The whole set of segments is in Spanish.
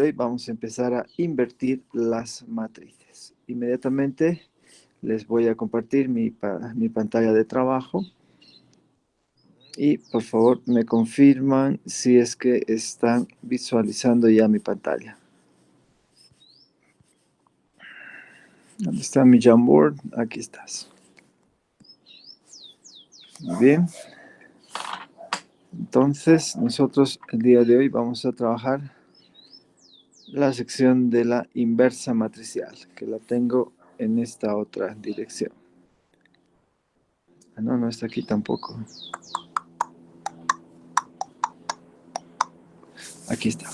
hoy vamos a empezar a invertir las matrices. Inmediatamente les voy a compartir mi pantalla de trabajo y por favor me confirman si es que están visualizando ya mi pantalla. ¿Dónde está mi Jamboard? Aquí estás. Muy bien. Entonces, nosotros el día de hoy vamos a trabajar la sección de la inversa matricial, que la tengo en esta otra dirección. Ah, no, no está aquí tampoco. Aquí está.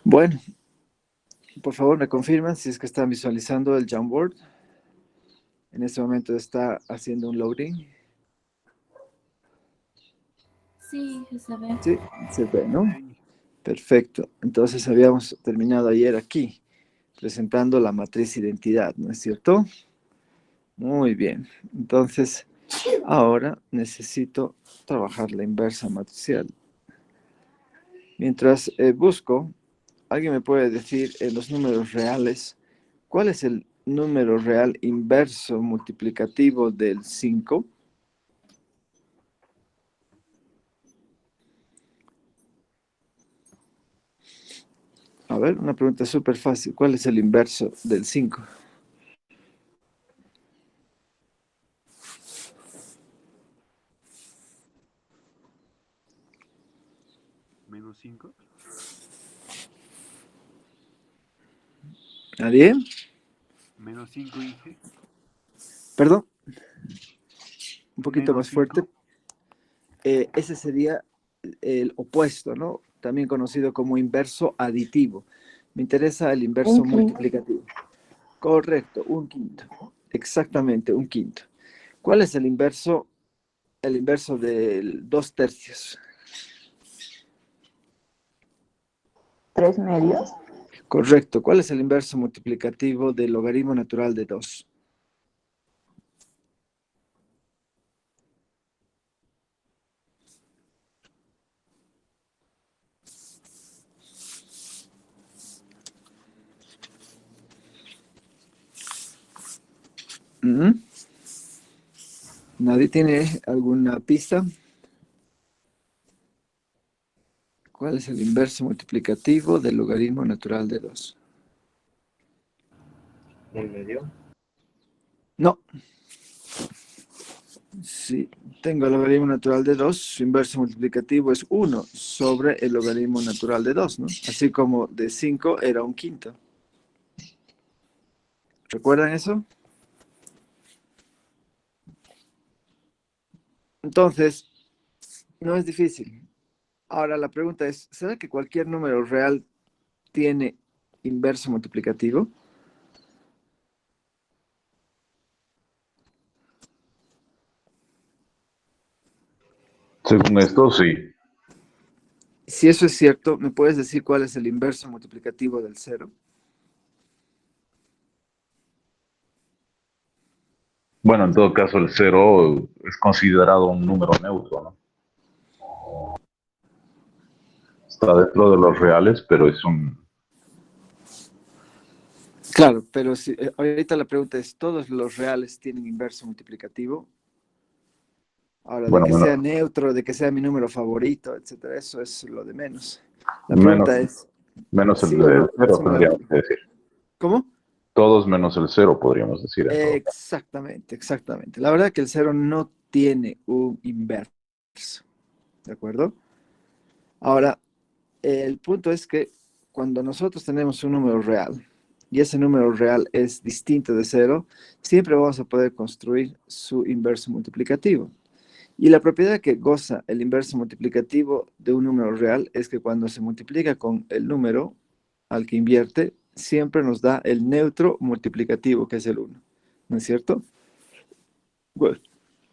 Bueno, por favor me confirman si es que están visualizando el Jamboard. En este momento está haciendo un loading. Sí, se ve. Sí, se ve, ¿no? Perfecto. Entonces habíamos terminado ayer aquí, presentando la matriz identidad, ¿no es cierto? Muy bien. Entonces, ahora necesito trabajar la inversa matricial. Mientras busco, ¿alguien me puede decir en los números reales cuál es el número real inverso multiplicativo del 5? A ver, una pregunta súper fácil. ¿Cuál es el inverso del 5? Menos 5. ¿Nadie? Menos 5, Inge. Perdón, un poquito Menos más fuerte. 5. Ese sería el opuesto, ¿no? También conocido como inverso aditivo. Me interesa el inverso multiplicativo. Correcto, un quinto. Exactamente, un quinto. ¿Cuál es el inverso del 2/3? 3/2. Correcto. ¿Cuál es el inverso multiplicativo del logaritmo natural de 2? ¿Nadie tiene alguna pista? ¿Cuál es el inverso multiplicativo del logaritmo natural de 2? ¿El medio? No. Si tengo el logaritmo natural de 2, su inverso multiplicativo es 1 sobre el logaritmo natural de 2, ¿no? Así como de 5 era un quinto. ¿Recuerdan eso? Entonces, no es difícil. Ahora la pregunta es, ¿será que cualquier número real tiene inverso multiplicativo? Según esto, sí. Si eso es cierto, ¿me puedes decir cuál es el inverso multiplicativo del 0? Bueno, en todo caso, el cero es considerado un número neutro, ¿no? Está dentro de los reales, pero es un... Claro, pero si, ahorita la pregunta es, ¿todos los reales tienen inverso multiplicativo? Ahora, de Bueno, que sea neutro, de que sea mi número favorito, etcétera, eso es lo de menos. La pregunta es, menos el ¿sí o del no? cero, Eso me da- tendríamos que decir. ¿Cómo? Todos menos el cero, podríamos decir en todo caso. Exactamente, exactamente. La verdad que el 0 no tiene un inverso, ¿de acuerdo? Ahora, el punto es que cuando nosotros tenemos un número real y ese número real es distinto de 0, siempre vamos a poder construir su inverso multiplicativo. Y la propiedad que goza el inverso multiplicativo de un número real es que cuando se multiplica con el número al que invierte, siempre nos da el neutro multiplicativo, que es el 1. ¿No es cierto? Bueno,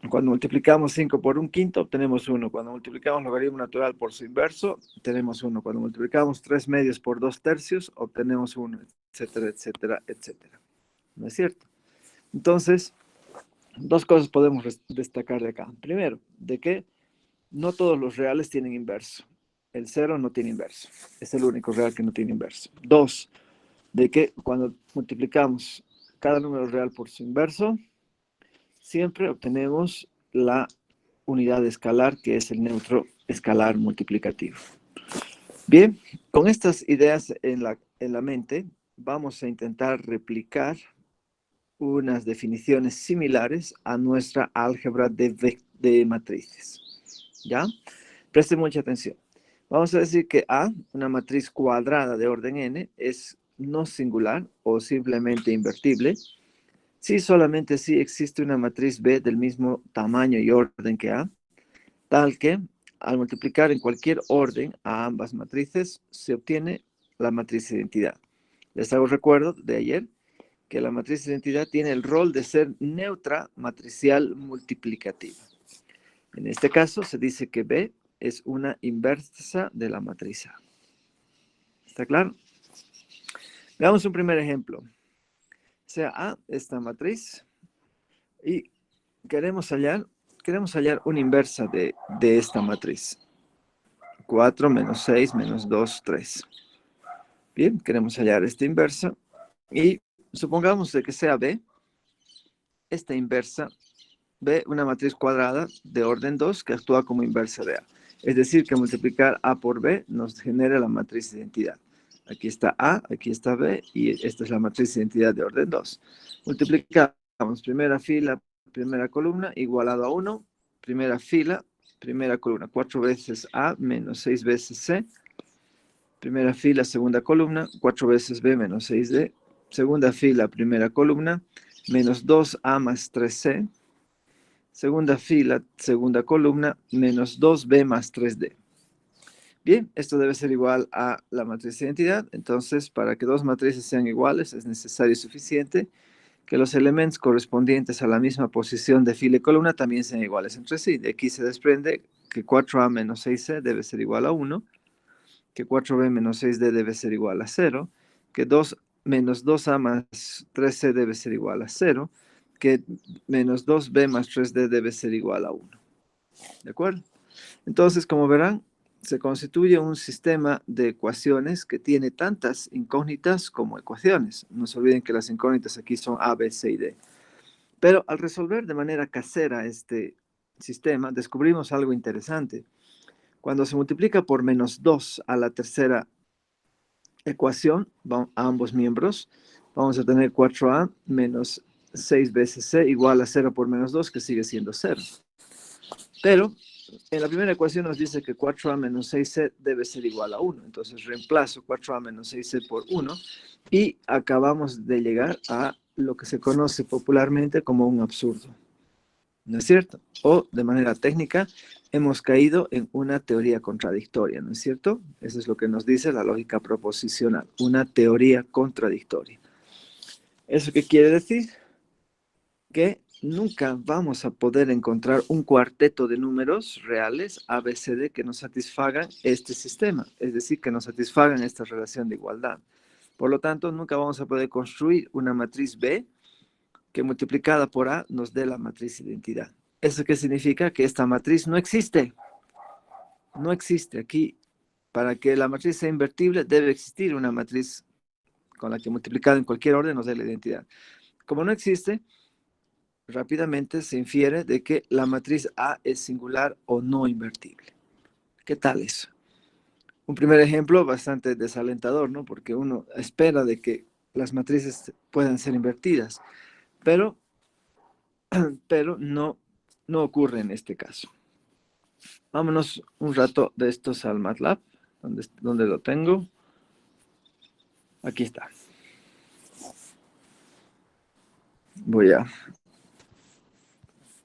cuando multiplicamos 5 por un quinto, obtenemos 1. Cuando multiplicamos logaritmo natural por su inverso, tenemos 1. Cuando multiplicamos 3 medios por 2/3, obtenemos 1, etcétera, etcétera, etcétera. ¿No es cierto? Entonces, dos cosas podemos destacar de acá. Primero, de que no todos los reales tienen inverso. el 0 no tiene inverso. Es el único real que no tiene inverso. 2, de que cuando multiplicamos cada número real por su inverso, siempre obtenemos la unidad escalar, que es el neutro escalar multiplicativo. Bien, con estas ideas en la mente, vamos a intentar replicar unas definiciones similares a nuestra álgebra de matrices. ¿Ya? Preste mucha atención. Vamos a decir que A, una matriz cuadrada de orden n, es no singular o simplemente invertible si solamente si existe una matriz B del mismo tamaño y orden que A, tal que al multiplicar en cualquier orden a ambas matrices se obtiene la matriz identidad. Les hago recuerdo de ayer que la matriz identidad tiene el rol de ser neutra matricial multiplicativa. En este caso se dice que B es una inversa de la matriz A. ¿Está claro? Veamos un primer ejemplo. Sea A esta matriz y queremos hallar una inversa de esta matriz. 4 menos 6 menos 2, 3. Bien, queremos hallar esta inversa y supongamos de que sea B, esta inversa, B, una matriz cuadrada de orden 2 que actúa como inversa de A. Es decir, que multiplicar A por B nos genera la matriz de identidad. Aquí está A, aquí está B, y esta es la matriz de identidad de orden 2. Multiplicamos primera fila, primera columna, igualado a 1, primera fila, primera columna, 4 veces A menos 6 veces C, primera fila, segunda columna, 4 veces B menos 6D, segunda fila, primera columna, menos 2A más 3C, segunda fila, segunda columna, menos 2B más 3D. Bien, esto debe ser igual a la matriz de identidad. Entonces, para que dos matrices sean iguales, es necesario y suficiente que los elementos correspondientes a la misma posición de fila y columna también sean iguales entre sí. De aquí se desprende que 4A menos 6C debe ser igual a 1, que 4B menos 6D debe ser igual a 0, que 2 menos 2A más 3C debe ser igual a 0, que menos 2B más 3D debe ser igual a 1. ¿De acuerdo? Entonces, como verán, se constituye un sistema de ecuaciones que tiene tantas incógnitas como ecuaciones. No se olviden que las incógnitas aquí son A, B, C y D. Pero al resolver de manera casera este sistema, descubrimos algo interesante. Cuando se multiplica por menos 2 a la tercera ecuación, a ambos miembros, vamos a tener 4A menos 6 veces C igual a 0 por menos 2, que sigue siendo 0. Pero en la primera ecuación nos dice que 4A menos 6C debe ser igual a 1. Entonces reemplazo 4A menos 6C por 1 y acabamos de llegar a lo que se conoce popularmente como un absurdo. ¿No es cierto? O de manera técnica, hemos caído en una teoría contradictoria, ¿no es cierto? Eso es lo que nos dice la lógica proposicional, una teoría contradictoria. ¿Eso qué quiere decir? Que nunca vamos a poder encontrar un cuarteto de números reales ABCD que nos satisfagan este sistema, es decir, que nos satisfagan esta relación de igualdad. Por lo tanto, nunca vamos a poder construir una matriz B que multiplicada por A nos dé la matriz identidad. ¿Eso qué significa? Que esta matriz no existe. No existe. Aquí, para que la matriz sea invertible, debe existir una matriz con la que multiplicada en cualquier orden nos dé la identidad. Como no existe, rápidamente se infiere de que la matriz A es singular o no invertible. ¿Qué tal eso? Un primer ejemplo bastante desalentador, ¿no? Porque uno espera de que las matrices puedan ser invertidas, pero no ocurre en este caso. Vámonos un rato de estos al MATLAB, donde lo tengo. Aquí está. Voy a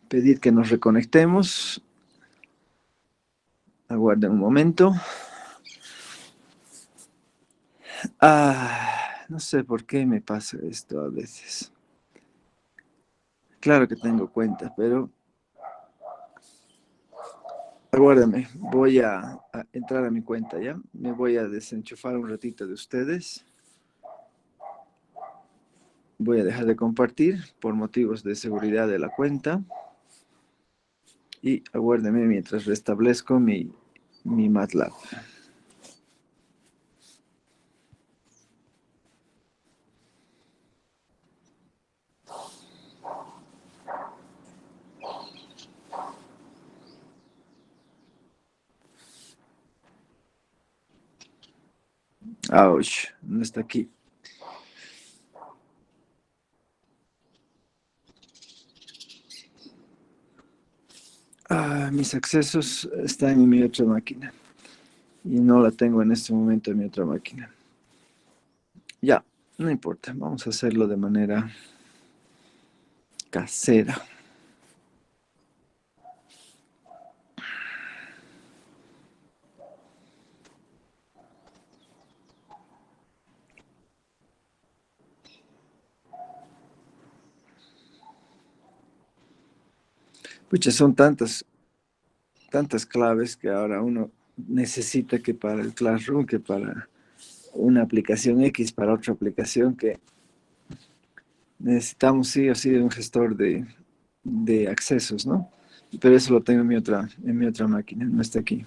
pedir que nos reconectemos. Aguarden un momento. No sé por qué me pasa esto a veces. Claro que tengo cuenta, pero aguárdame, voy a entrar a mi cuenta, ¿ya? Me voy a desenchufar un ratito de ustedes. Voy a dejar de compartir por motivos de seguridad de la cuenta. Y aguárdeme mientras restablezco mi MATLAB. Ouch, no está aquí. Mis accesos están en mi otra máquina. Y no la tengo en este momento en mi otra máquina. Ya, no importa. Vamos a hacerlo de manera casera. Pucha, son tantas claves que ahora uno necesita que para el Classroom, que para una aplicación X, para otra aplicación, que necesitamos sí o sí de un gestor de accesos, ¿no? Pero eso lo tengo en mi otra máquina, no está aquí.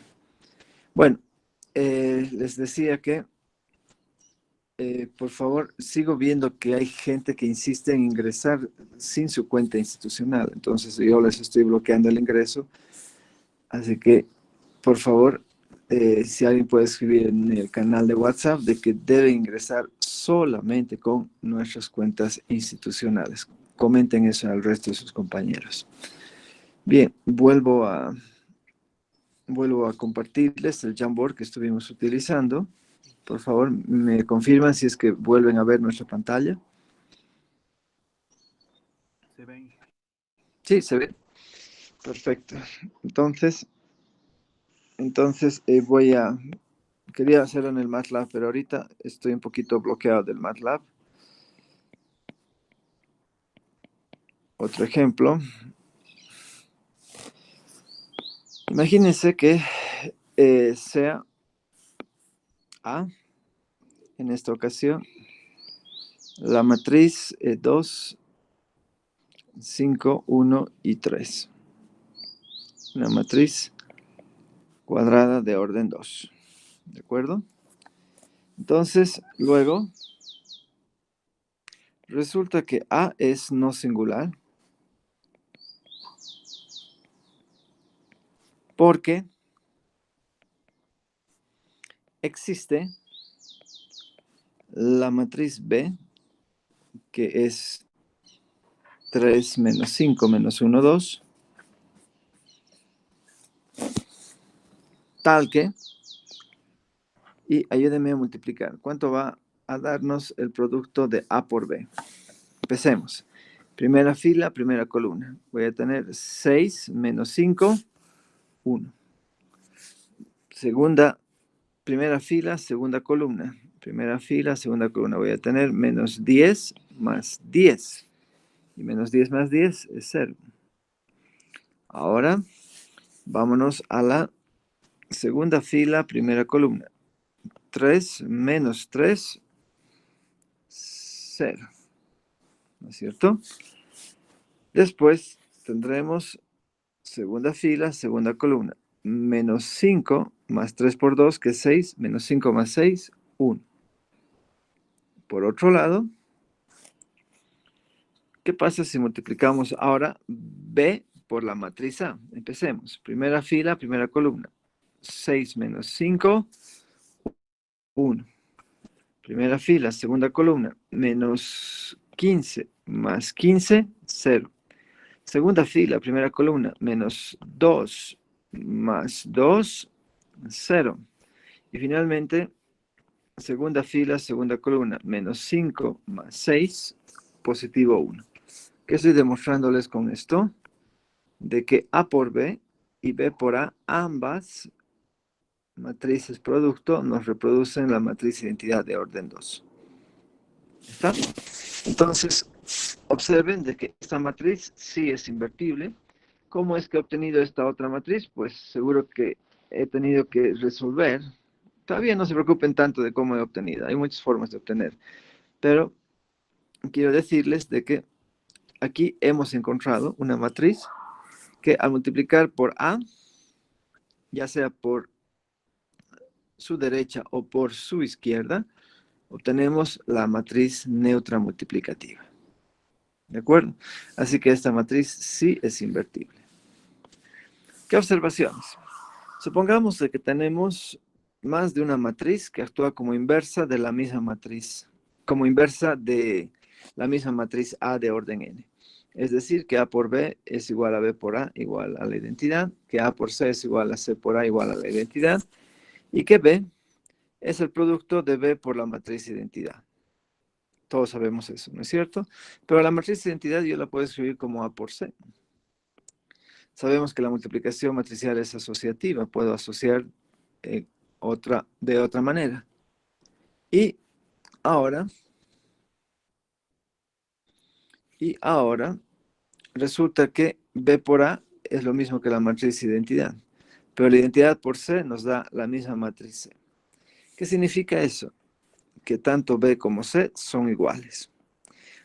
Bueno, les decía que, por favor, sigo viendo que hay gente que insiste en ingresar sin su cuenta institucional. Entonces, yo les estoy bloqueando el ingreso. Así que, por favor, si alguien puede escribir en el canal de WhatsApp de que debe ingresar solamente con nuestras cuentas institucionales. Comenten eso al resto de sus compañeros. Bien, vuelvo a compartirles el Jamboard que estuvimos utilizando. Por favor, me confirman si es que vuelven a ver nuestra pantalla. Se ven. Sí, se ve. Perfecto. Entonces quería hacerlo en el MATLAB, pero ahorita estoy un poquito bloqueado del MATLAB. Otro ejemplo. Imagínense que sea A, en esta ocasión, la matriz 2, 5, 1 y 3. Una matriz cuadrada de orden 2. ¿De acuerdo? Entonces, luego, resulta que A es no singular porque existe la matriz B, que es 3 menos 5 menos 1, 2, tal que, y ayúdenme a multiplicar. ¿Cuánto va a darnos el producto de A por B? Empecemos. Primera fila, primera columna. Voy a tener 6 menos 5, 1. Primera fila, segunda columna. Primera fila, segunda columna. Voy a tener menos 10 más 10. Y menos 10 más 10 es 0. Ahora, vámonos a la segunda fila, primera columna. 3 menos 3, 0. ¿No es cierto? Después tendremos segunda fila, segunda columna. Menos 5 más 3 por 2, que es 6. Menos 5 más 6, 1. Por otro lado, ¿qué pasa si multiplicamos ahora B por la matriz A? Empecemos. Primera fila, primera columna. 6 menos 5, 1. Primera fila, segunda columna. Menos 15 más 15, 0. Segunda fila, primera columna. Menos 2 más 2, 0. Y finalmente, segunda fila, segunda columna. Menos 5 más 6, positivo 1. ¿Qué estoy demostrándoles con esto? De que A por B y B por A, ambas matrices producto, nos reproducen la matriz identidad de orden 2. ¿Está? Entonces, observen de que esta matriz sí es invertible. ¿Cómo es que he obtenido esta otra matriz? Pues seguro que he tenido que resolver. Todavía no se preocupen tanto de cómo he obtenido. Hay muchas formas de obtener. Pero quiero decirles de que aquí hemos encontrado una matriz que al multiplicar por A, ya sea por su derecha o por su izquierda, obtenemos la matriz neutra multiplicativa. ¿De acuerdo? Así que esta matriz sí es invertible. ¿Qué observaciones? Supongamos de que tenemos más de una matriz que actúa como inversa de la misma matriz, como inversa de la misma matriz A de orden n. Es decir, que A por B es igual a B por A igual a la identidad, que A por C es igual a C por A igual a la identidad, y que B es el producto de B por la matriz identidad. Todos sabemos eso, ¿no es cierto? Pero la matriz identidad yo la puedo escribir como A por C. Sabemos que la multiplicación matricial es asociativa, puedo asociar de otra manera. Y ahora resulta que B por A es lo mismo que la matriz identidad, pero la identidad por C nos da la misma matriz C. ¿Qué significa eso? Que tanto B como C son iguales.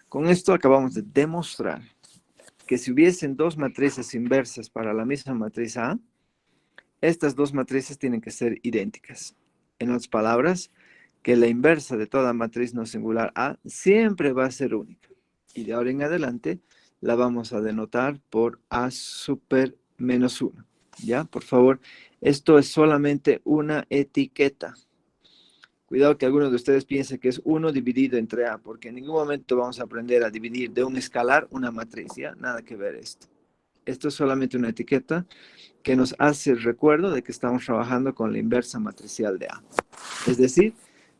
Con esto acabamos de demostrar que si hubiesen dos matrices inversas para la misma matriz A, estas dos matrices tienen que ser idénticas. En otras palabras, que la inversa de toda matriz no singular A siempre va a ser única. Y de ahora en adelante la vamos a denotar por A super menos 1. ¿Ya? Por favor, esto es solamente una etiqueta. Cuidado que algunos de ustedes piensen que es 1 dividido entre A, porque en ningún momento vamos a aprender a dividir de un escalar una matriz, ¿ya? Nada que ver esto. Esto es solamente una etiqueta que nos hace el recuerdo de que estamos trabajando con la inversa matricial de A. Es decir,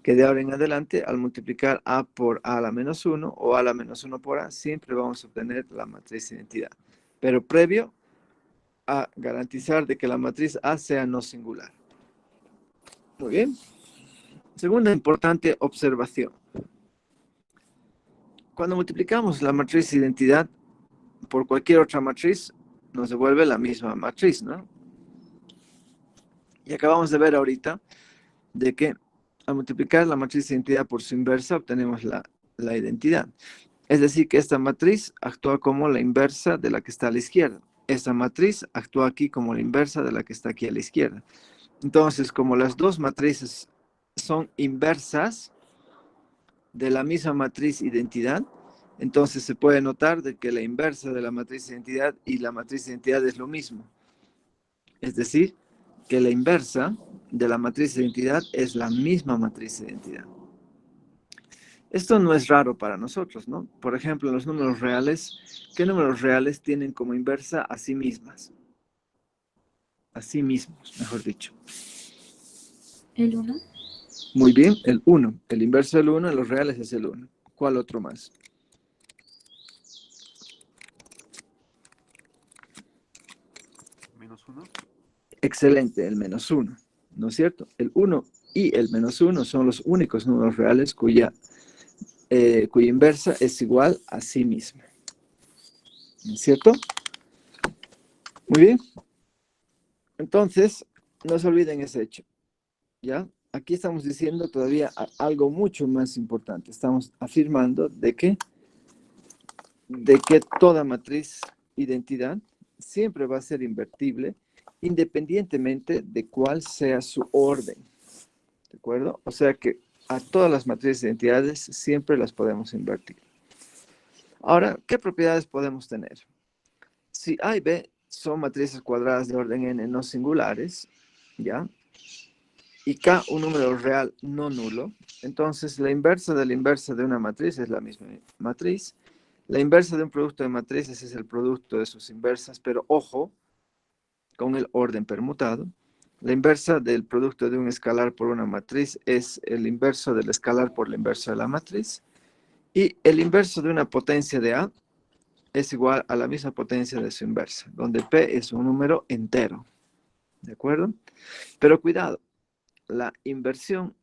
que de ahora en adelante, al multiplicar A por A a la menos 1 o A a la menos 1 por A, siempre vamos a obtener la matriz identidad. Pero previo a garantizar de que la matriz A sea no singular. Muy bien. Segunda importante observación. Cuando multiplicamos la matriz identidad por cualquier otra matriz, nos devuelve la misma matriz, ¿no? Y acabamos de ver ahorita de que al multiplicar la matriz identidad por su inversa, obtenemos la identidad. Es decir, que esta matriz actúa como la inversa de la que está a la izquierda. Esta matriz actúa aquí como la inversa de la que está aquí a la izquierda. Entonces, como las dos matrices son inversas de la misma matriz identidad, entonces se puede notar de que la inversa de la matriz identidad y la matriz identidad es lo mismo. Es decir, que la inversa de la matriz identidad es la misma matriz identidad. Esto no es raro para nosotros, ¿no? Por ejemplo, en los números reales, ¿qué números reales tienen como inversa a sí mismas? A sí mismos, mejor dicho. ¿El 1? Muy bien, el 1. El inverso del 1 en los reales es el 1. ¿Cuál otro más? Menos 1. Excelente, el menos 1, ¿no es cierto? El 1 y el menos 1 son los únicos números reales cuya inversa es igual a sí misma. ¿No es cierto? Muy bien. Entonces, no se olviden ese hecho. ¿Ya? Aquí estamos diciendo todavía algo mucho más importante. Estamos afirmando de que toda matriz identidad siempre va a ser invertible independientemente de cuál sea su orden. ¿De acuerdo? O sea que a todas las matrices de identidades siempre las podemos invertir. Ahora, ¿qué propiedades podemos tener? Si A y B son matrices cuadradas de orden n no singulares, ¿ya? Y K un número real no nulo, entonces la inversa de una matriz es la misma matriz. La inversa de un producto de matrices es el producto de sus inversas, pero ojo, con el orden permutado. La inversa del producto de un escalar por una matriz es el inverso del escalar por la inversa de la matriz. Y el inverso de una potencia de A es igual a la misma potencia de su inversa, donde P es un número entero. ¿De acuerdo? Pero cuidado, la inversión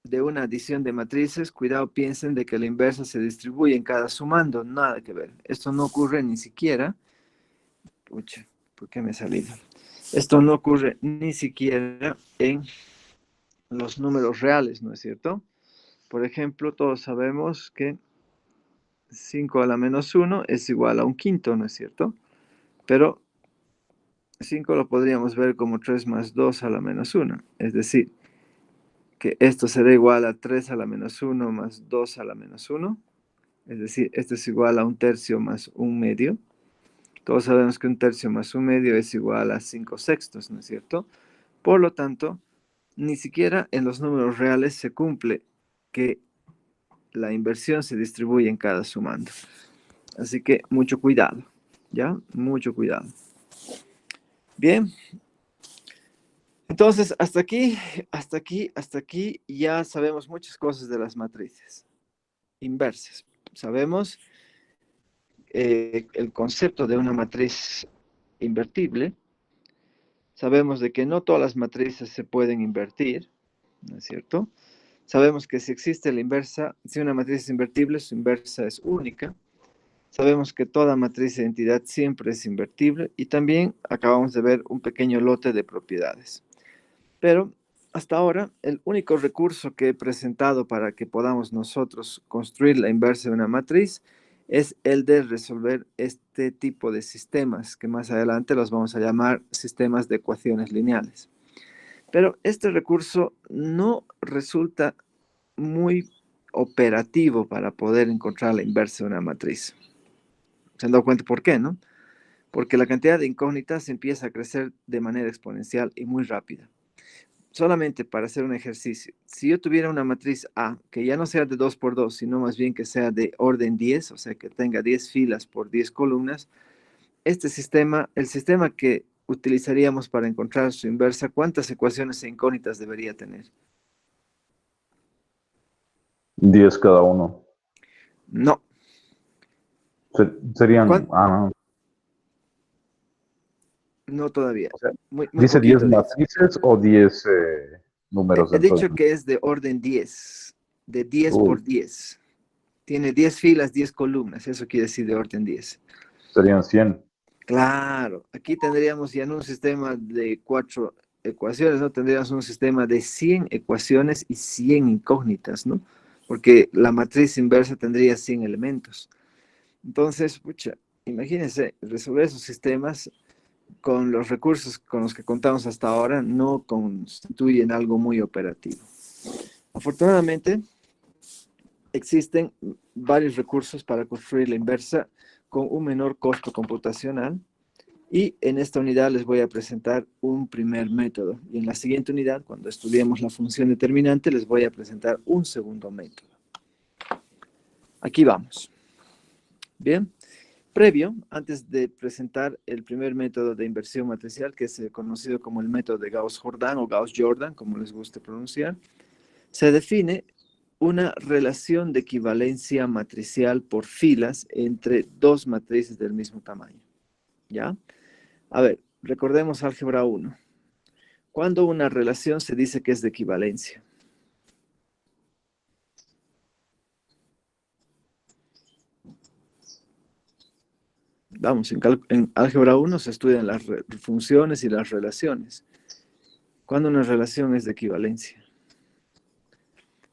de una adición de matrices, cuidado, piensen de que la inversa se distribuye en cada sumando, nada que ver. Esto no ocurre ni siquiera, pucha, ¿por qué me he salido? Esto no ocurre ni siquiera en los números reales, ¿no es cierto? Por ejemplo, todos sabemos que 5 a la menos 1 es igual a un quinto, ¿no es cierto? Pero 5 lo podríamos ver como 3 más 2 a la menos 1, es decir, que esto será igual a 3 a la menos 1 más 2 a la menos 1, es decir, esto es igual a un tercio más un medio. Todos sabemos que un tercio más un medio es igual a 5 sextos, ¿no es cierto? Por lo tanto, ni siquiera en los números reales se cumple que la inversión se distribuye en cada sumando. Así que mucho cuidado, ¿ya? Mucho cuidado. Bien. Entonces, hasta aquí ya sabemos muchas cosas de las matrices inversas. Sabemos el concepto de una matriz invertible. Sabemos de que no todas las matrices se pueden invertir, ¿no es cierto? Sabemos que si existe la inversa, si una matriz es invertible, su inversa es única. Sabemos que toda matriz de identidad siempre es invertible y también acabamos de ver un pequeño lote de propiedades. Pero hasta ahora, el único recurso que he presentado para que podamos nosotros construir la inversa de una matriz es el de resolver este tipo de sistemas, que más adelante los vamos a llamar sistemas de ecuaciones lineales. Pero este recurso no resulta muy operativo para poder encontrar la inversa de una matriz. ¿Se han dado cuenta por qué, no? Porque la cantidad de incógnitas empieza a crecer de manera exponencial y muy rápida. Solamente para hacer un ejercicio, si yo tuviera una matriz A, que ya no sea de 2 por 2, sino más bien que sea de orden 10, o sea, que tenga 10 filas por 10 columnas, este sistema, el sistema que utilizaríamos para encontrar su inversa, ¿cuántas ecuaciones e incógnitas debería tener? 10 cada uno. No. Serían, no. No todavía. O sea, Muy ¿dice 10 poquito dice. matrices o 10 números He dentro dicho de... que es de orden 10, de 10 Uy, por 10. Tiene 10 filas, 10 columnas, eso quiere decir de orden 10. serían 100. Claro, aquí tendríamos ya no un sistema de 4 ecuaciones, ¿no? Tendríamos un sistema de 100 ecuaciones y 100 incógnitas, ¿no? Porque la matriz inversa tendría 100 elementos. Entonces, pucha, imagínense, resolver esos sistemas con los recursos con los que contamos hasta ahora no constituyen algo muy operativo. Afortunadamente, existen varios recursos para construir la inversa con un menor costo computacional y en esta unidad les voy a presentar un primer método y en la siguiente unidad, cuando estudiemos la función determinante, les voy a presentar un segundo método. Aquí vamos. Bien. Previo, antes de presentar el primer método de inversión matricial, que es conocido como el método de Gauss-Jordan o Gauss-Jordan, como les guste pronunciar, se define una relación de equivalencia matricial por filas entre dos matrices del mismo tamaño. ¿Ya? A ver, recordemos álgebra 1. ¿Cuándo una relación se dice que es de equivalencia? Vamos, en álgebra 1 se estudian las funciones y las relaciones. ¿Cuándo una relación es de equivalencia?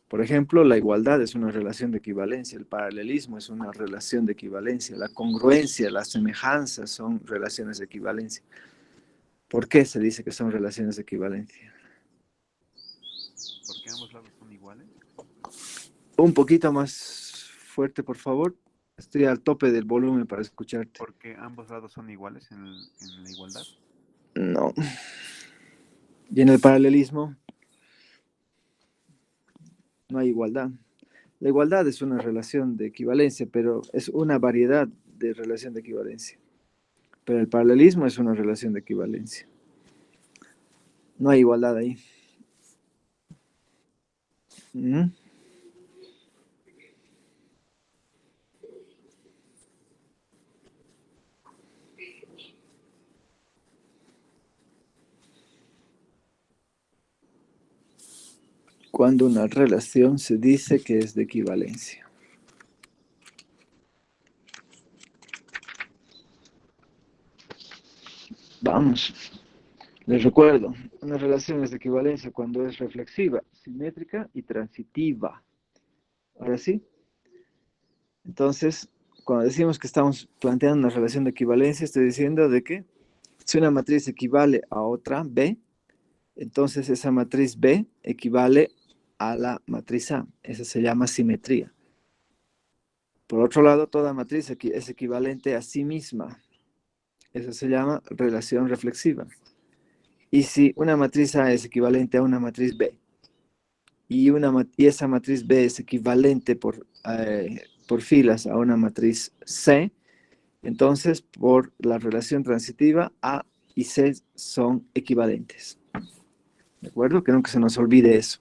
Por ejemplo, la igualdad es una relación de equivalencia, el paralelismo es una relación de equivalencia, la congruencia, la semejanza son relaciones de equivalencia. ¿Por qué se dice que son relaciones de equivalencia? ¿Por qué ambos lados son iguales? Un poquito más fuerte, por favor. Estoy al tope del volumen para escucharte. ¿Por qué ambos lados son iguales en la igualdad? No. Y en el paralelismo no hay igualdad. La igualdad es una relación de equivalencia, pero es una variedad de relación de equivalencia. Pero el paralelismo es una relación de equivalencia. No hay igualdad ahí. ¿Mm? Cuando una relación se dice que es de equivalencia. Vamos, les recuerdo, una relación es de equivalencia cuando es reflexiva, simétrica y transitiva. Ahora sí, entonces, cuando decimos que estamos planteando una relación de equivalencia, estoy diciendo de que si una matriz equivale a otra B, entonces esa matriz B equivale a la matriz A. Esa se llama simetría. Por otro lado, toda matriz es equivalente a sí misma. Eso se llama relación reflexiva. Y si una matriz A es equivalente a una matriz B, y esa matriz B es equivalente por filas a una matriz C, entonces por la relación transitiva A y C son equivalentes. ¿De acuerdo? Que nunca se nos olvide eso.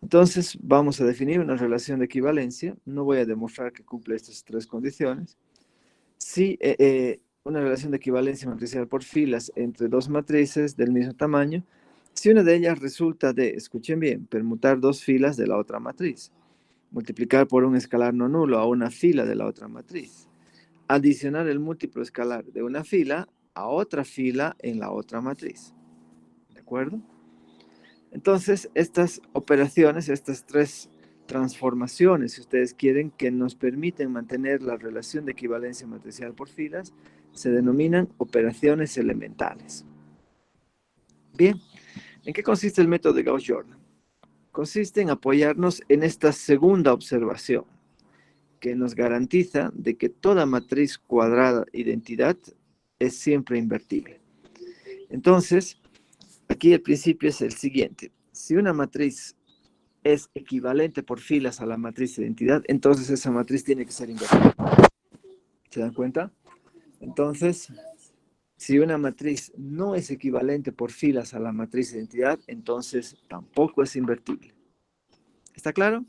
Entonces vamos a definir una relación de equivalencia. No voy a demostrar que cumple estas tres condiciones. Si una relación de equivalencia matricial por filas entre dos matrices del mismo tamaño, si una de ellas resulta de, escuchen bien, permutar dos filas de la otra matriz, multiplicar por un escalar no nulo a una fila de la otra matriz, adicionar el múltiplo escalar de una fila a otra fila en la otra matriz. ¿De acuerdo? Entonces, estas operaciones, estas tres transformaciones, si ustedes quieren, que nos permiten mantener la relación de equivalencia matricial por filas, se denominan operaciones elementales. Bien, ¿en qué consiste el método de Gauss-Jordan? Consiste en apoyarnos en esta segunda observación, que nos garantiza de que toda matriz cuadrada identidad es siempre invertible. Entonces, aquí el principio es el siguiente. Si una matriz es equivalente por filas a la matriz identidad, entonces esa matriz tiene que ser invertible. ¿Se dan cuenta? Entonces, si una matriz no es equivalente por filas a la matriz identidad, entonces tampoco es invertible. ¿Está claro?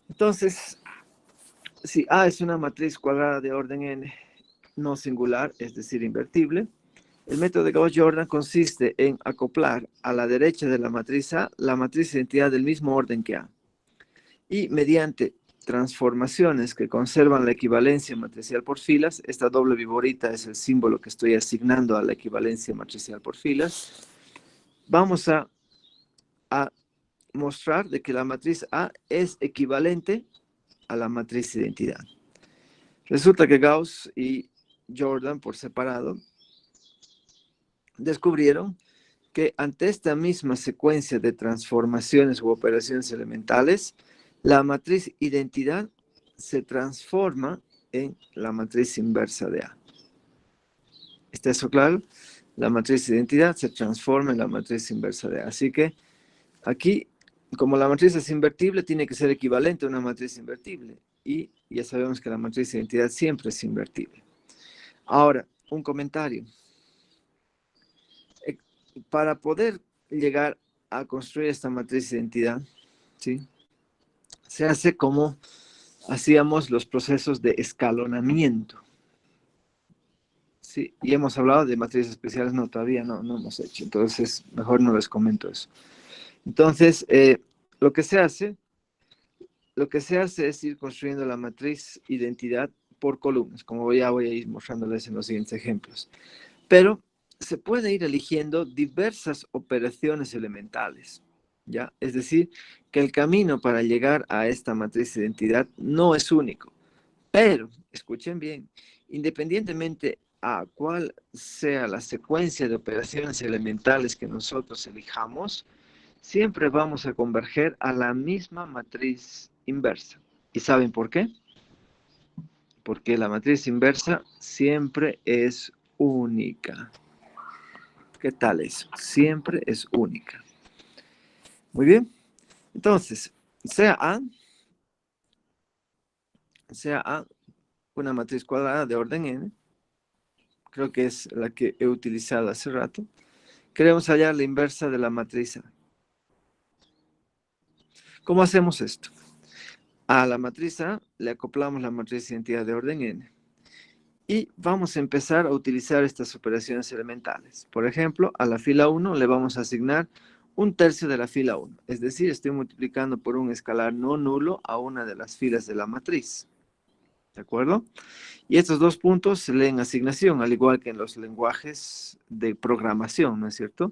Entonces, si A es una matriz cuadrada de orden n no singular, es decir, invertible, el método de Gauss-Jordan consiste en acoplar a la derecha de la matriz A la matriz identidad del mismo orden que A. Y mediante transformaciones que conservan la equivalencia matricial por filas, esta doble viborita es el símbolo que estoy asignando a la equivalencia matricial por filas, vamos a mostrar de que la matriz A es equivalente a la matriz identidad. Resulta que Gauss y Jordan por separado descubrieron que ante esta misma secuencia de transformaciones u operaciones elementales, la matriz identidad se transforma en la matriz inversa de A. ¿Está eso claro? La matriz identidad se transforma en la matriz inversa de A. Así que aquí, como la matriz es invertible, tiene que ser equivalente a una matriz invertible. Y ya sabemos que la matriz identidad siempre es invertible. Ahora, un comentario. Para poder llegar a construir esta matriz de identidad, ¿sí? Se hace como hacíamos los procesos de escalonamiento. Sí, y hemos hablado de matrices especiales, no, todavía no hemos hecho, entonces mejor no les comento eso. Entonces, lo que se hace es ir construyendo la matriz identidad por columnas, como ya voy a ir mostrándoles en los siguientes ejemplos. Pero se puede ir eligiendo diversas operaciones elementales, ¿ya? Es decir, que el camino para llegar a esta matriz de identidad no es único. Pero, escuchen bien, independientemente a cuál sea la secuencia de operaciones elementales que nosotros elijamos, siempre vamos a converger a la misma matriz inversa. ¿Y saben por qué? Porque la matriz inversa siempre es única. ¿Qué tal eso? Siempre es única. Muy bien. Entonces, sea A una matriz cuadrada de orden n, creo que es la que he utilizado hace rato, queremos hallar la inversa de la matriz A. ¿Cómo hacemos esto? A la matriz A le acoplamos la matriz identidad de orden n. Y vamos a empezar a utilizar estas operaciones elementales. Por ejemplo, a la fila 1 le vamos a asignar un tercio de la fila 1. Es decir, estoy multiplicando por un escalar no nulo a una de las filas de la matriz. ¿De acuerdo? Y estos dos puntos se leen asignación, al igual que en los lenguajes de programación, ¿no es cierto?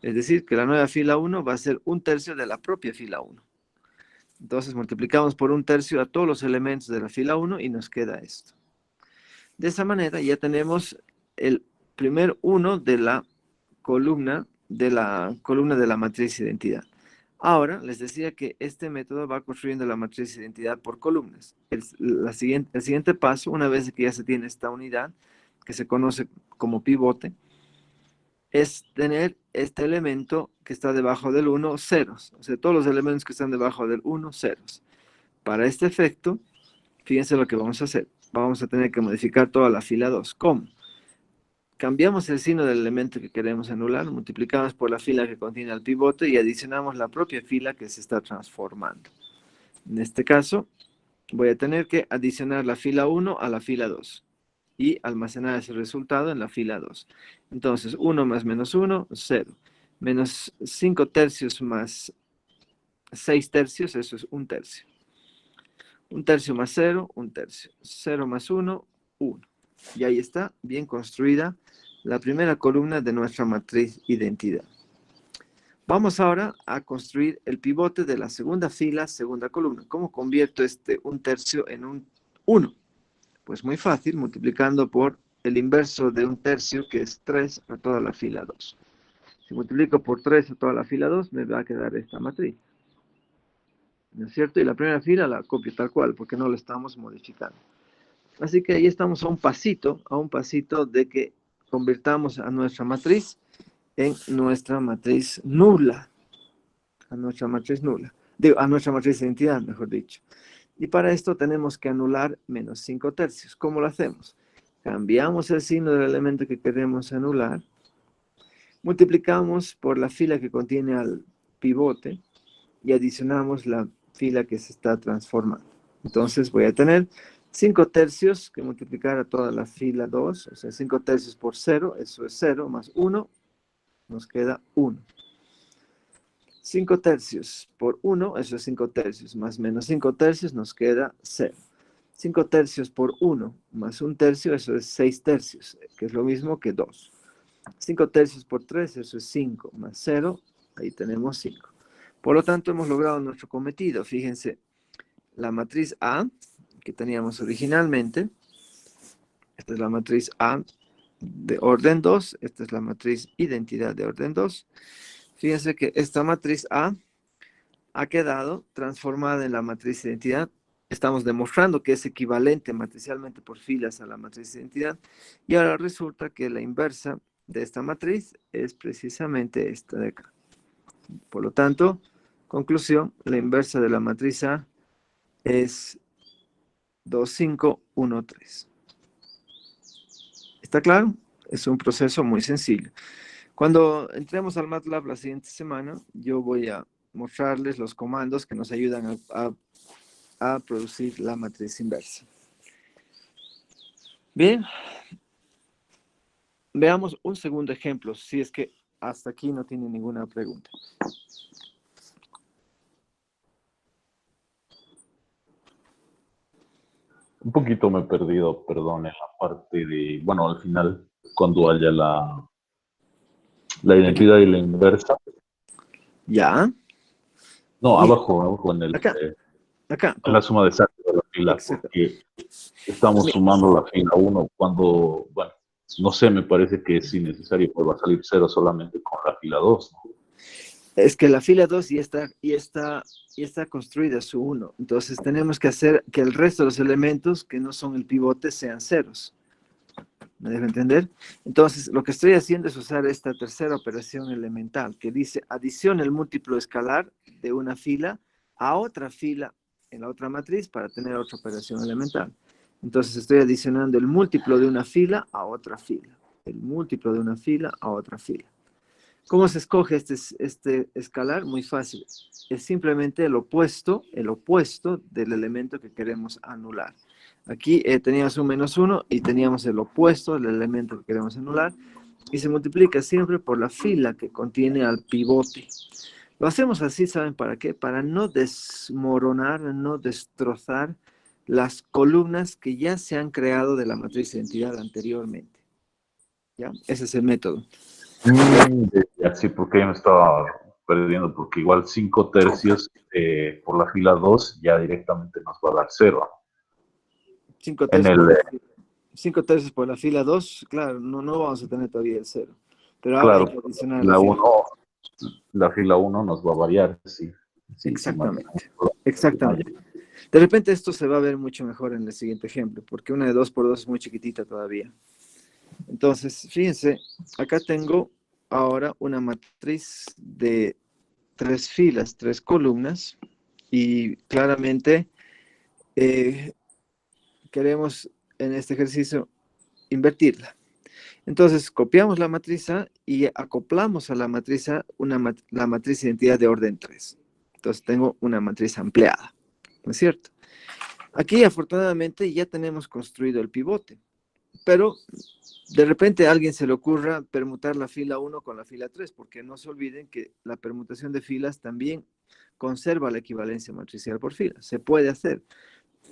Es decir, que la nueva fila 1 va a ser un tercio de la propia fila 1. Entonces multiplicamos por un tercio a todos los elementos de la fila 1 y nos queda esto. De esa manera ya tenemos el primer uno de la columna de la matriz identidad. Ahora, les decía que este método va construyendo la matriz identidad por columnas. El siguiente paso, una vez que ya se tiene esta unidad, que se conoce como pivote, es tener este elemento que está debajo del 1, ceros. O sea, todos los elementos que están debajo del 1, ceros. Para este efecto, fíjense lo que vamos a hacer. Vamos a tener que modificar toda la fila 2. ¿Cómo? Cambiamos el signo del elemento que queremos anular, multiplicamos por la fila que contiene el pivote y adicionamos la propia fila que se está transformando. En este caso, voy a tener que adicionar la fila 1 a la fila 2 y almacenar ese resultado en la fila 2. Entonces, 1 más menos 1, 0. Menos 5 tercios más 6 tercios, eso es 1 tercio. 1 tercio más 0, 1 tercio. 0 más 1, 1. Y ahí está, bien construida la primera columna de nuestra matriz identidad. Vamos ahora a construir el pivote de la segunda fila, segunda columna. ¿Cómo convierto este 1 tercio en un 1? Pues muy fácil, multiplicando por el inverso de 1 tercio, que es 3 a toda la fila 2. Si multiplico por 3 a toda la fila 2, me va a quedar esta matriz. ¿No es cierto? Y la primera fila la copio tal cual, porque no la estamos modificando. Así que ahí estamos a un pasito de que convirtamos a nuestra matriz en nuestra matriz nula. A nuestra matriz nula. Digo, a nuestra matriz de identidad, mejor dicho. Y para esto tenemos que anular menos 5 tercios. ¿Cómo lo hacemos? Cambiamos el signo del elemento que queremos anular. Multiplicamos por la fila que contiene al pivote y adicionamos la fila que se está transformando. Entonces voy a tener 5 tercios que multiplicar a toda la fila 2, o sea, 5 tercios por 0, eso es 0, más 1, nos queda 1. 5 tercios por 1, eso es 5 tercios, más menos 5 tercios nos queda 0. 5 tercios por 1 más 1 tercio, eso es 6 tercios, que es lo mismo que 2. 5 tercios por 3, eso es 5, más 0, ahí tenemos 5. Por lo tanto, hemos logrado nuestro cometido. Fíjense, la matriz A, que teníamos originalmente, esta es la matriz A de orden 2, esta es la matriz identidad de orden 2. Fíjense que esta matriz A ha quedado transformada en la matriz identidad. Estamos demostrando que es equivalente matricialmente por filas a la matriz identidad. Y ahora resulta que la inversa de esta matriz es precisamente esta de acá. Por lo tanto, conclusión, la inversa de la matriz A es 2, 5, 1, 3. ¿Está claro? Es un proceso muy sencillo. Cuando entremos al MATLAB la siguiente semana, yo voy a mostrarles los comandos que nos ayudan a producir la matriz inversa. Bien, veamos un segundo ejemplo, si es que hasta aquí no tiene ninguna pregunta. Un poquito me he perdido, perdón, en la parte de, bueno, al final, cuando haya la identidad y la inversa. ¿Ya? No, Bien. abajo en Acá. en la suma de saltos de la fila, Exacto. porque estamos Bien. sumando la fila 1 cuando, bueno, no sé, me parece que es innecesario, pues va a salir 0 solamente con la fila 2, ¿no? Es que la fila 2 ya está construida su 1. Entonces tenemos que hacer que el resto de los elementos que no son el pivote sean ceros. ¿Me dejo entender? Entonces, lo que estoy haciendo es usar esta tercera operación elemental que dice adiciona el múltiplo escalar de una fila a otra fila en la otra matriz para tener otra operación elemental. Entonces, estoy adicionando el múltiplo de una fila a otra fila. El múltiplo de una fila a otra fila. ¿Cómo se escoge este escalar? Muy fácil. Es simplemente el opuesto del elemento que queremos anular. Aquí teníamos un menos 1 y teníamos el opuesto del elemento que queremos anular. Y se multiplica siempre por la fila que contiene al pivote. Lo hacemos así, ¿saben para qué? Para no desmoronar, no destrozar las columnas que ya se han creado de la matriz de identidad anteriormente. ¿Ya? Ese es el método. Así, porque ya me estaba perdiendo, porque igual 5 tercios por la fila 2 ya directamente nos va a dar 0. 5 En tercios, el, 5 tercios por la fila 2, claro, no vamos a tener todavía el 0. Pero ahora hay claro, que adicionar la la fila 1, la fila 1 nos va a variar, sí. Sí, Exactamente, exactamente. De repente esto se va a ver mucho mejor en el siguiente ejemplo, porque una de 2 por 2 es muy chiquitita todavía. Entonces, fíjense, acá tengo ahora una matriz de 3 filas, 3 columnas, y claramente queremos en este ejercicio invertirla. Entonces, copiamos la matriz A y acoplamos a la matriz A la matriz identidad de orden 3. Entonces, tengo una matriz ampliada, ¿no es cierto? Aquí, afortunadamente, ya tenemos construido el pivote, pero de repente a alguien se le ocurra permutar la fila 1 con la fila 3, porque no se olviden que la permutación de filas también conserva la equivalencia matricial por fila. Se puede hacer.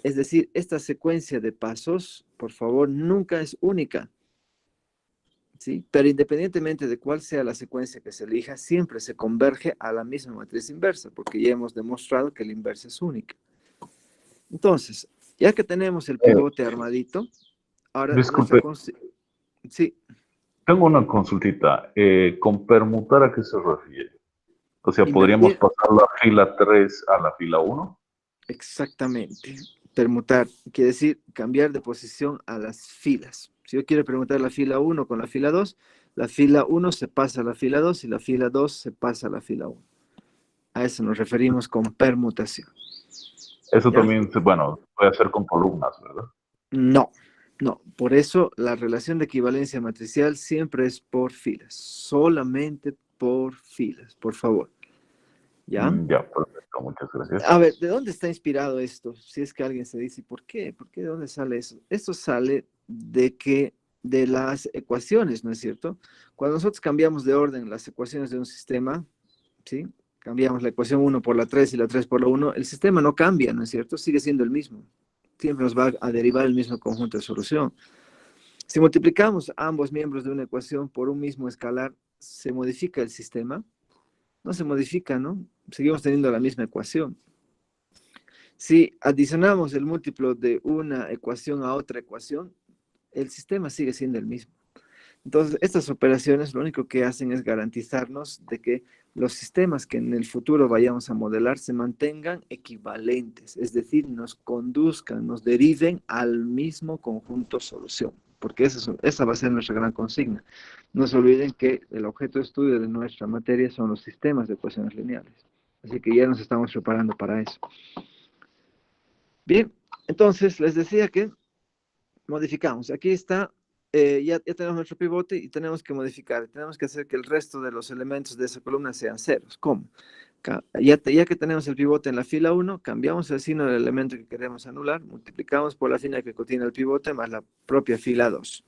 Es decir, esta secuencia de pasos, por favor, nunca es única, ¿sí? Pero independientemente de cuál sea la secuencia que se elija, siempre se converge a la misma matriz inversa, porque ya hemos demostrado que la inversa es única. Entonces, ya que tenemos el pivote armadito, ahora Disculpe, sí, tengo una consultita. ¿Con permutar a qué se refiere? O sea, ¿podríamos invertir pasar la fila 3 a la fila 1? exactamente. Permutar quiere decir cambiar de posición a las filas. Si yo quiero permutar la fila 1 con la fila 1 se pasa a la fila 2 y la fila 2 se pasa a la fila 1. A eso nos referimos con permutación. Eso ¿Ya? también, bueno, puede hacer con columnas, ¿verdad? No, no. Por eso la relación de equivalencia matricial siempre es por filas. Solamente por filas, por favor. ¿Ya? Ya, perfecto, muchas gracias. A ver, ¿de dónde está inspirado esto? Si es que alguien se dice, ¿por qué? ¿Por qué? ¿De dónde sale eso? Esto sale de las ecuaciones, ¿no es cierto? Cuando nosotros cambiamos de orden las ecuaciones de un sistema, ¿sí? Cambiamos la ecuación 1 por la 3 y la 3 por la 1, el sistema no cambia, ¿no es cierto? Sigue siendo el mismo. Siempre nos va a derivar el mismo conjunto de solución. Si multiplicamos ambos miembros de una ecuación por un mismo escalar, ¿se modifica el sistema? No se modifica, ¿no? Seguimos teniendo la misma ecuación. Si adicionamos el múltiplo de una ecuación a otra ecuación, el sistema sigue siendo el mismo. Entonces, estas operaciones lo único que hacen es garantizarnos de que los sistemas que en el futuro vayamos a modelar se mantengan equivalentes, es decir, nos conduzcan, nos deriven al mismo conjunto solución, porque esa va a ser nuestra gran consigna. No se olviden que el objeto de estudio de nuestra materia son los sistemas de ecuaciones lineales, así que ya nos estamos preparando para eso. Bien, entonces les decía que modificamos. Aquí está, ya tenemos nuestro pivote y tenemos que modificar. Tenemos que hacer que el resto de los elementos de esa columna sean ceros. ¿Cómo? Ya que tenemos el pivote en la fila 1, cambiamos el signo del elemento que queremos anular, multiplicamos por la fila que contiene el pivote más la propia fila 2.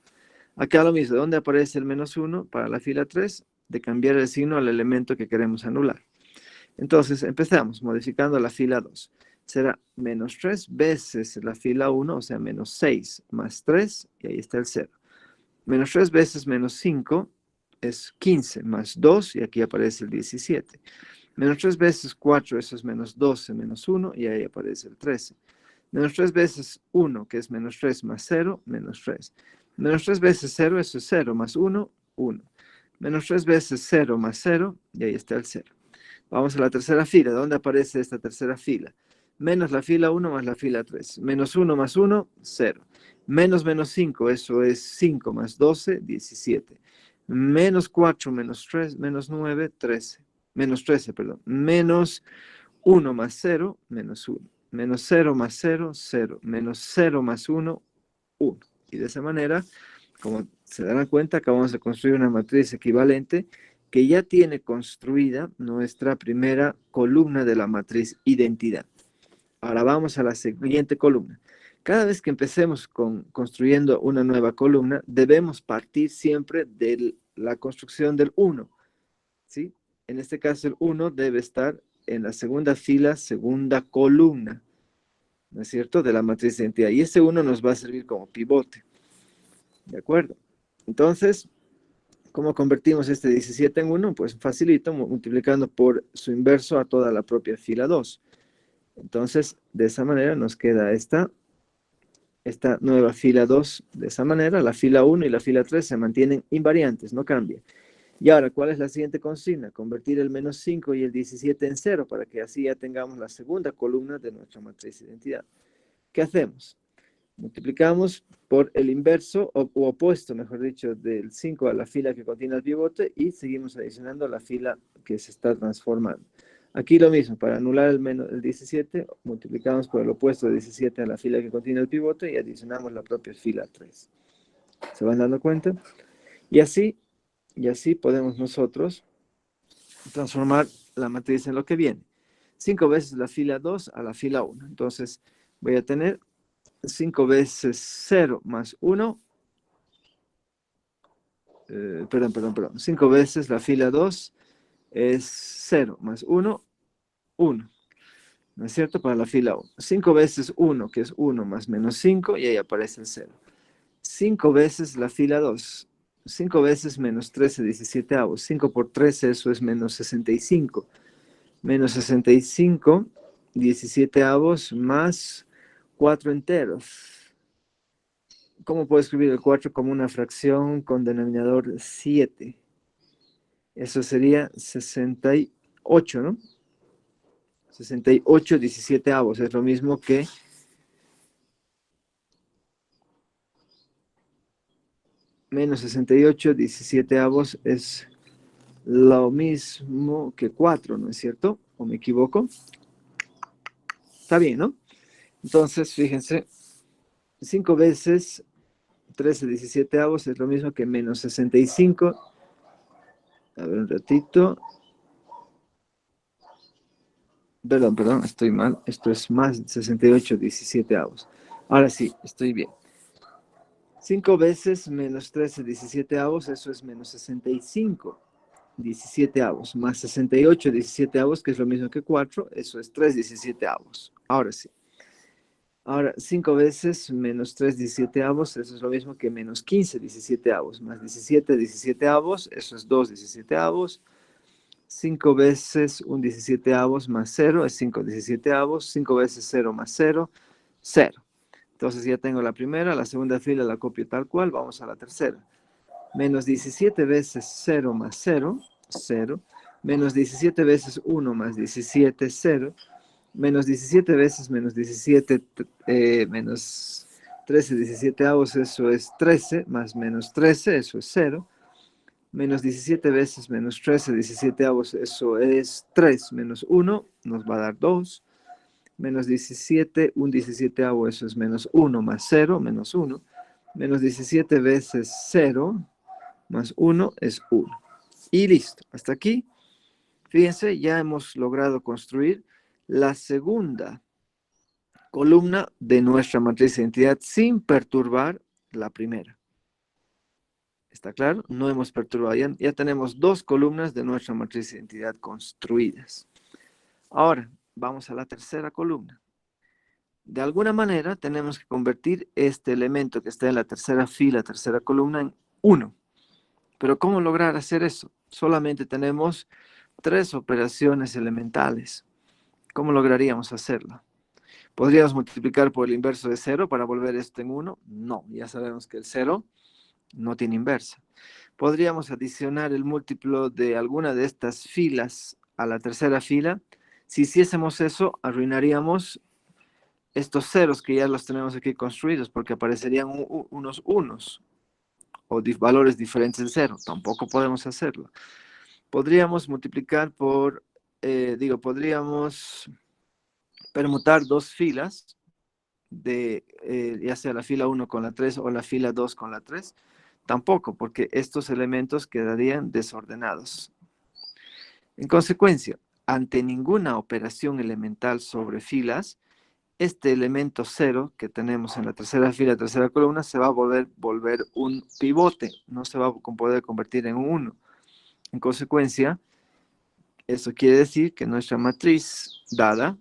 Acá lo mismo, ¿dónde aparece el menos 1? Para la fila 3, de cambiar el signo al elemento que queremos anular. Entonces, empezamos modificando la fila 2. Será menos 3 veces la fila 1, o sea, menos 6 más 3, y ahí está el 0. Menos 3 veces menos 5 es 15 más 2, y aquí aparece el 17. Menos 3 veces 4, eso es menos 12 menos 1, y ahí aparece el 13. Menos 3 veces 1, que es menos 3 más 0, menos 3. Menos 3 veces 0, eso es 0 más 1, 1. Menos 3 veces 0 más 0, y ahí está el 0. Vamos a la tercera fila. ¿Dónde aparece esta tercera fila? Menos la fila 1 más la fila 3. Menos 1 más 1, 0. Menos 5, eso es 5 más 12, 17. Menos 4 menos 3, menos 9, 13. Menos 13, perdón. Menos 1 más 0, menos 1. Menos 0 más 0, 0. Menos 0 más 1, 1. Y de esa manera, como se darán cuenta, acabamos de construir una matriz equivalente que ya tiene construida nuestra primera columna de la matriz identidad. Ahora vamos a la siguiente columna. Cada vez que empecemos construyendo una nueva columna, debemos partir siempre de la construcción del 1, ¿sí? En este caso, el 1 debe estar en la segunda fila, segunda columna, ¿no es cierto?, de la matriz de identidad. Y ese 1 nos va a servir como pivote, ¿de acuerdo? Entonces, ¿cómo convertimos este 17 en 1? Pues facilito, multiplicando por su inverso a toda la propia fila 2. Entonces, de esa manera nos queda esta nueva fila 2. De esa manera, la fila 1 y la fila 3 se mantienen invariantes, no cambian. Y ahora, ¿cuál es la siguiente consigna? Convertir el menos 5 y el 17 en 0 para que así ya tengamos la segunda columna de nuestra matriz de identidad. ¿Qué hacemos? Multiplicamos por el inverso o opuesto, mejor dicho, del 5 a la fila que contiene el pivote y seguimos adicionando la fila que se está transformando. Aquí lo mismo, para anular el 17, multiplicamos por el opuesto de 17 a la fila que contiene el pivote y adicionamos la propia fila 3. ¿Se van dando cuenta? Y así podemos nosotros transformar la matriz en lo que viene. 5 veces la fila 2 a la fila 1. Entonces voy a tener 5 veces 0 más 1. Perdón. 5 veces la fila 2 es 0 más 1, 1. ¿No es cierto? Para la fila 1. 5 veces 1, que es 1 más menos 5, y ahí aparece el 0. 5 veces la fila 2. 5 veces menos 13 17avos. 5 por 13, eso es menos 65. Menos 65 17avos más 4 enteros. ¿Cómo puedo escribir el 4 como una fracción con denominador 7? Eso sería 68, ¿no? 68 17avos. Es lo mismo que menos 68 17avos es lo mismo que 4, ¿no es cierto? ¿O me equivoco? Está bien, ¿no? Entonces, fíjense, 5 veces 13 17avos es lo mismo que menos 65. A ver un ratito. Perdón, estoy mal. Esto es más 68 17avos. Ahora sí, estoy bien. 5 veces menos 13 17avos, eso es menos 65 17avos, más 68 17avos, que es lo mismo que 4, eso es 3 17avos. Ahora sí. Ahora, 5 veces menos 3 17avos, eso es lo mismo que menos 15 17avos, más 17 17avos, eso es 2 17avos. 5 veces un 17avos más 0 es 5 17avos. 5 veces 0 más 0, 0. Entonces ya tengo la primera, la segunda fila la copio tal cual, vamos a la tercera. Menos 17 veces 0 más 0, 0. Menos 17 veces 1 más 17, 0. Menos 17 veces menos 17, menos 13 17avos, eso es 13, más menos 13, eso es 0. Menos 17 veces menos 13 17avos, eso es 3, menos 1, nos va a dar 2. Menos 17, un 17avo, eso es menos 1 más 0, menos 1. Menos 17 veces 0 más 1 es 1. Y listo. Hasta aquí, fíjense, ya hemos logrado construir la segunda columna de nuestra matriz de identidad sin perturbar la primera. ¿Está claro? No hemos perturbado. Ya tenemos dos columnas de nuestra matriz de identidad construidas. Ahora, vamos a la tercera columna. De alguna manera tenemos que convertir este elemento que está en la tercera fila, tercera columna, en 1. Pero ¿cómo lograr hacer eso? Solamente tenemos 3 operaciones elementales. ¿Cómo lograríamos hacerlo? ¿Podríamos multiplicar por el inverso de 0 para volver esto en 1? No, ya sabemos que el 0 no tiene inversa. ¿Podríamos adicionar el múltiplo de alguna de estas filas a la tercera fila? Si hiciésemos eso, arruinaríamos estos ceros que ya los tenemos aquí construidos, porque aparecerían unos unos o valores diferentes de 0. Tampoco podemos hacerlo. Podríamos multiplicar por, podríamos permutar dos filas, ya sea la fila 1 con la 3 o la fila 2 con la 3. Tampoco, porque estos elementos quedarían desordenados. En consecuencia, ante ninguna operación elemental sobre filas, este elemento 0 que tenemos en la tercera fila, tercera columna, se va a volver un pivote, no se va a poder convertir en un 1. En consecuencia, eso quiere decir que nuestra matriz dada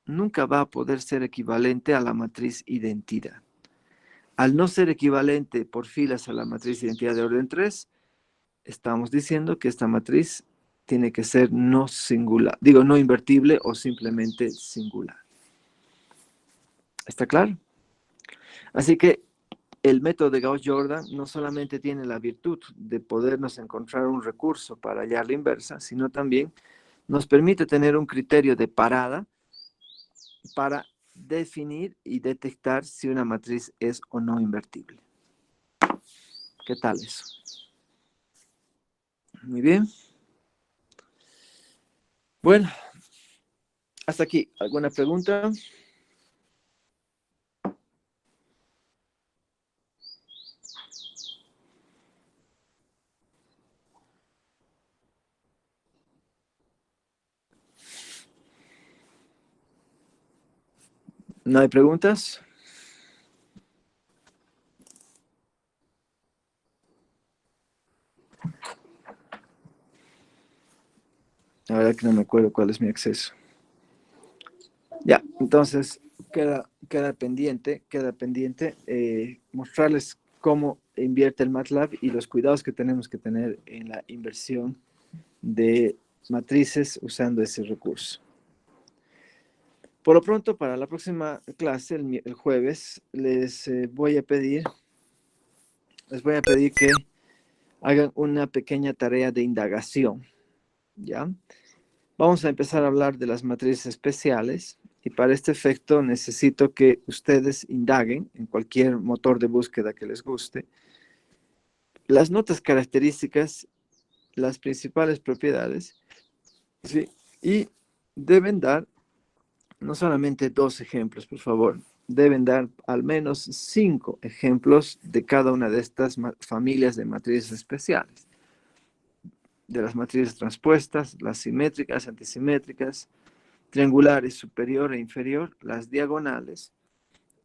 nunca va a poder ser equivalente a la matriz identidad. Al no ser equivalente por filas a la matriz identidad de orden 3, estamos diciendo que esta matriz tiene que ser no singular, no invertible o simplemente singular. ¿Está claro? Así que el método de Gauss-Jordan no solamente tiene la virtud de podernos encontrar un recurso para hallar la inversa, sino también nos permite tener un criterio de parada para definir y detectar si una matriz es o no invertible. ¿Qué tal eso? Muy bien. Bueno, hasta aquí. ¿Alguna pregunta? ¿No hay preguntas? La verdad que no me acuerdo cuál es mi acceso. Ya, entonces queda pendiente mostrarles cómo invierte el MATLAB y los cuidados que tenemos que tener en la inversión de matrices usando ese recurso. Por lo pronto, para la próxima clase, el jueves, les voy a pedir que hagan una pequeña tarea de indagación, ¿ya? Vamos a empezar a hablar de las matrices especiales y para este efecto necesito que ustedes indaguen en cualquier motor de búsqueda que les guste las notas características, las principales propiedades, ¿sí? Y deben dar no solamente 2 ejemplos, por favor, deben dar al menos 5 ejemplos de cada una de estas familias de matrices especiales. De las matrices transpuestas, las simétricas, antisimétricas, triangulares superior e inferior, las diagonales,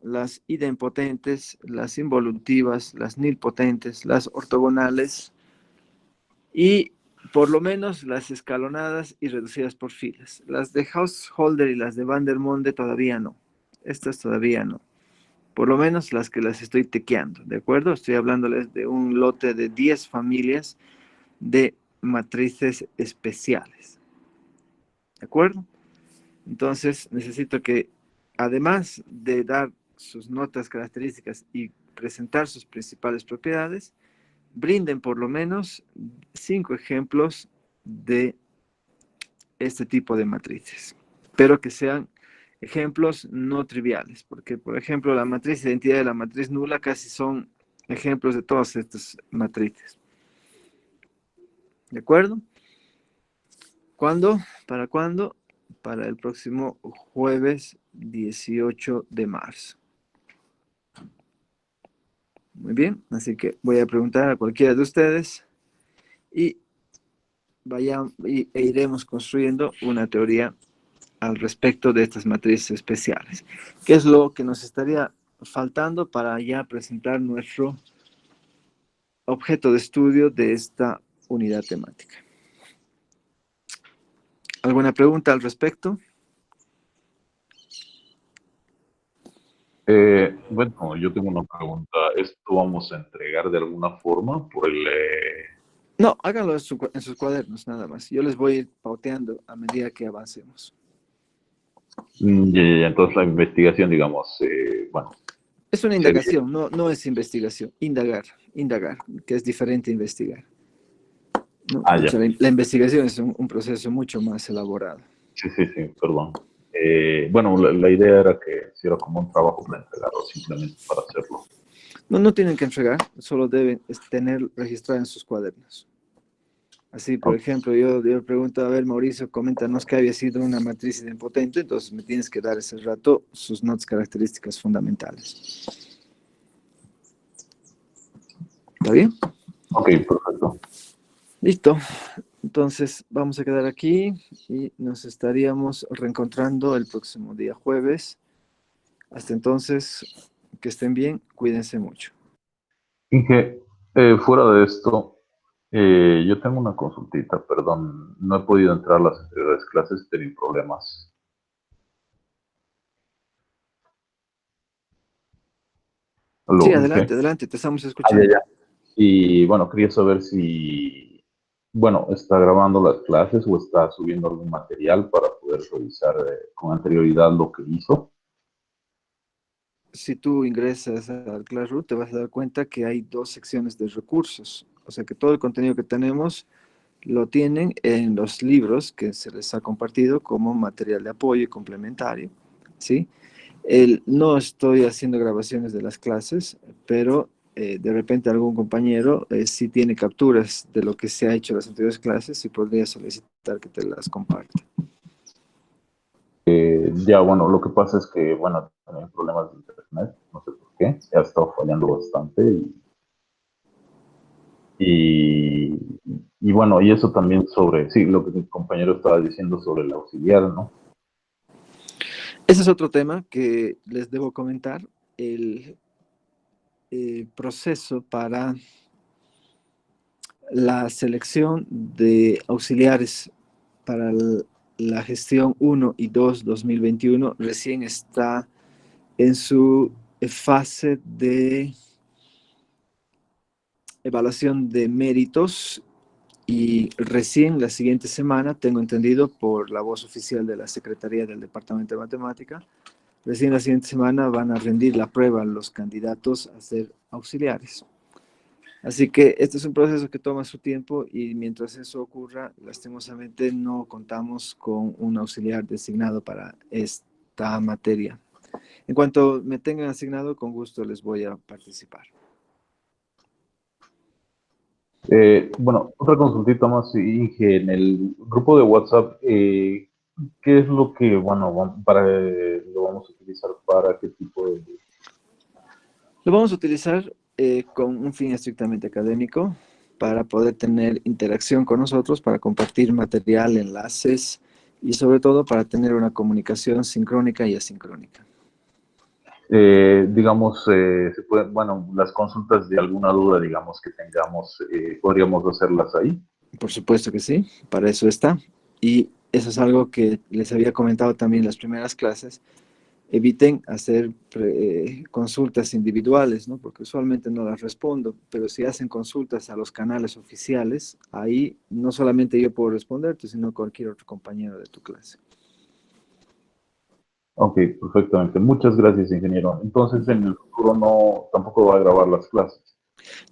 las idempotentes, las involutivas, las nilpotentes, las ortogonales y por lo menos las escalonadas y reducidas por filas. Las de Householder y las de Vandermonde todavía no. Estas todavía no. Por lo menos las que las estoy tequeando, ¿de acuerdo? Estoy hablándoles de un lote de 10 familias de matrices especiales. ¿De acuerdo? Entonces, necesito que, además de dar sus notas características y presentar sus principales propiedades, brinden por lo menos 5 ejemplos de este tipo de matrices, pero que sean ejemplos no triviales, porque, por ejemplo, la matriz de identidad y la matriz nula casi son ejemplos de todas estas matrices. ¿De acuerdo? ¿Cuándo? ¿Para cuándo? Para el próximo jueves 18 de marzo. Muy bien, así que voy a preguntar a cualquiera de ustedes y iremos construyendo una teoría al respecto de estas matrices especiales. ¿Qué es lo que nos estaría faltando para ya presentar nuestro objeto de estudio de esta unidad temática? ¿Alguna pregunta al respecto? Bueno, yo tengo una pregunta. ¿Esto vamos a entregar de alguna forma por el... No, háganlo en sus cuadernos nada más. Yo les voy a ir pauteando a medida que avancemos. Entonces la investigación, digamos, bueno, Es una sería... indagación, no es investigación. Indagar, que es diferente a investigar. ¿No? Ah, O ya. sea, la investigación es un proceso mucho más elaborado. Sí, perdón. Bueno, la idea era que hiciera como un trabajo para entregarlo, simplemente para hacerlo. No tienen que entregar, solo deben tener registrado en sus cuadernos. Así, por Ok. ejemplo, yo pregunto, a ver, Mauricio, coméntanos qué había sido una matriz idempotente, entonces me tienes que dar ese rato sus notas características fundamentales. ¿Está bien? Ok, perfecto. Listo. Entonces, vamos a quedar aquí y nos estaríamos reencontrando el próximo día jueves. Hasta entonces, que estén bien, cuídense mucho. Inge, fuera de esto, yo tengo una consultita, perdón, no he podido entrar a las anteriores clases, tenía problemas. Sí, Aló, Inge. adelante, te estamos Ah, ya, escuchando. ya. Y bueno, quería saber si, bueno, está grabando las clases o está subiendo algún material para poder revisar con anterioridad lo que hizo. Si tú ingresas al Classroom, te vas a dar cuenta que hay 2 secciones de recursos. O sea que todo el contenido que tenemos lo tienen en los libros que se les ha compartido como material de apoyo y complementario, ¿sí? No estoy haciendo grabaciones de las clases, pero de repente algún compañero sí tiene capturas de lo que se ha hecho en las anteriores clases y podría solicitar que te las comparta. Ya, bueno, lo que pasa es que, bueno, también problemas de internet, no sé por qué, ha estado fallando bastante y, y bueno, y eso también sobre, sí, lo que mi compañero estaba diciendo sobre el auxiliar, ¿no? Ese es otro tema que les debo comentar. El proceso para la selección de auxiliares para la gestión 1 y 2 2021 recién está en su fase de evaluación de méritos y recién la siguiente semana, tengo entendido por la voz oficial de la Secretaría del Departamento de Matemática, recién la siguiente semana van a rendir la prueba los candidatos a ser auxiliares. Así que este es un proceso que toma su tiempo y mientras eso ocurra, lastimosamente no contamos con un auxiliar designado para esta materia. En cuanto me tengan asignado, con gusto les voy a participar. Bueno, otra consultita más, Inge, en el grupo de WhatsApp, ¿qué es lo que, bueno, lo vamos a utilizar para qué tipo de... Lo vamos a utilizar con un fin estrictamente académico para poder tener interacción con nosotros, para compartir material, enlaces y sobre todo para tener una comunicación sincrónica y asincrónica. Digamos, se pueden, bueno, las consultas de alguna duda, digamos, que tengamos, podríamos hacerlas ahí. Por supuesto que sí, para eso está. Y eso es algo que les había comentado también en las primeras clases. Eviten hacer consultas individuales, ¿no? Porque usualmente no las respondo, pero si hacen consultas a los canales oficiales, ahí no solamente yo puedo responderte, sino cualquier otro compañero de tu clase. Ok, perfectamente. Muchas gracias, ingeniero. Entonces, en el futuro no, tampoco va a grabar las clases.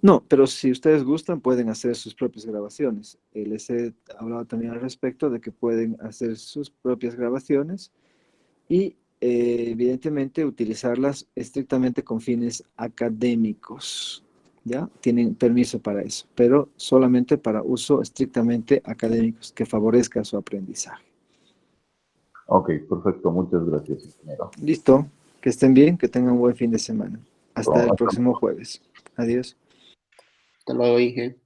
No, pero si ustedes gustan, pueden hacer sus propias grabaciones. Les he hablado también al respecto de que pueden hacer sus propias grabaciones y evidentemente utilizarlas estrictamente con fines académicos. ¿Ya? Tienen permiso para eso, pero solamente para uso estrictamente académicos que favorezca su aprendizaje. Ok, perfecto. Muchas gracias, ingeniero. Listo, que estén bien, que tengan un buen fin de semana. Hasta el Hasta próximo jueves. Adiós. Hasta luego, Inge.